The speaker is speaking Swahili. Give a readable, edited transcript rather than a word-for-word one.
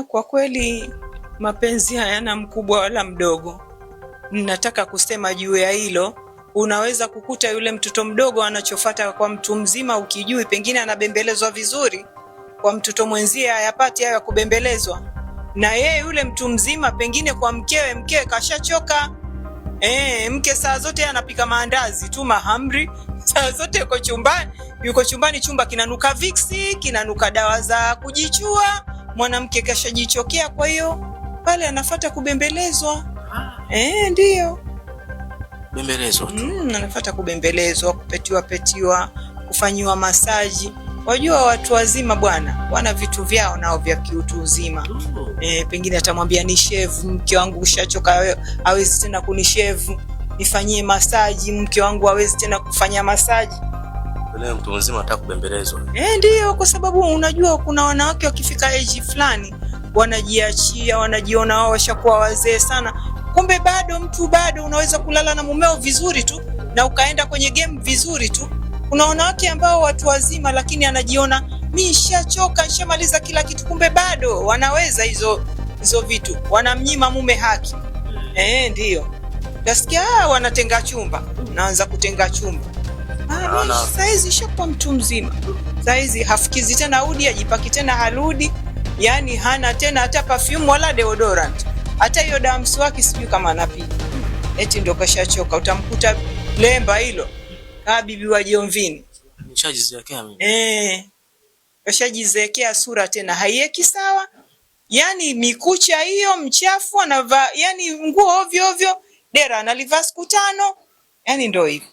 Kwa kweli mapenzi hayana mkubwa wala mdogo. Nataka kusema juu ya hilo. Unaweza kukuta yule mtoto mdogo anachofuata kwa mtu mzima ukijui, pengine anabembelezwa vizuri, kwa mtoto mwenzie hayapati hayo ya kubembelezwa. Na yeye yule mtu mzima pengine kwa mkewe kashachoka. Mke saa zote anapika maandazi tu, mahamri, saa zote yuko chumbani, chumba kinanuka viksi, kinanuka dawa za kujichua, mwanamke kashajichokea, kwa hiyo pale anafuata kubembelezwa. Ndio. Bembelezwa tu. Anafuata kubembelezwa, petiwa, kufanyiwa masaji. Wajua watu wazima bwana, wana vitu vyao nao vya kiutu uzima. Pengine atamwambia ni shevu, mke wangu ushachoka, hawezi tena kunishevu, nifanyie masaji, mke wangu hawezi tena kufanya masaji. Leo mtu mzima anataka kubembelezwa. Ndio, kwa sababu unajua kuna wanawake wakifika age fulani wanajiachia, wanajiona wao washakuwa wazee sana. Kumbe bado unaweza kulala na mumeo vizuri tu na ukaenda kwenye game vizuri tu. Kuna wanawake ambao watu wazima lakini anajiona mimi nishachoka, nishamaliza kila kitu, kumbe bado wanaweza hizo vitu. Wanamnyima mume haki. Ndio. Nasikia wanatenga chumba. Naanza kutenga chumba. Saizi shakuwa mtu mzima. Saizi hafikizi tena udi, ajipaki tena haludi. Yaani hana tena hata perfume wala deodorant. Hata hiyo dawa mswaki sijui kama anapiga. Eti ndio kashachoka. Utamkuta lemba hilo. Kama bibi wa Jomvini. Nishajizeekea mimi. Kashajizeekea sura tena haieki sawa. Yaani mikucha hiyo mchafu anavaa, yaani nguo ovyo ovyo, dera analivaa siku 5. Yaani ndio hivyo.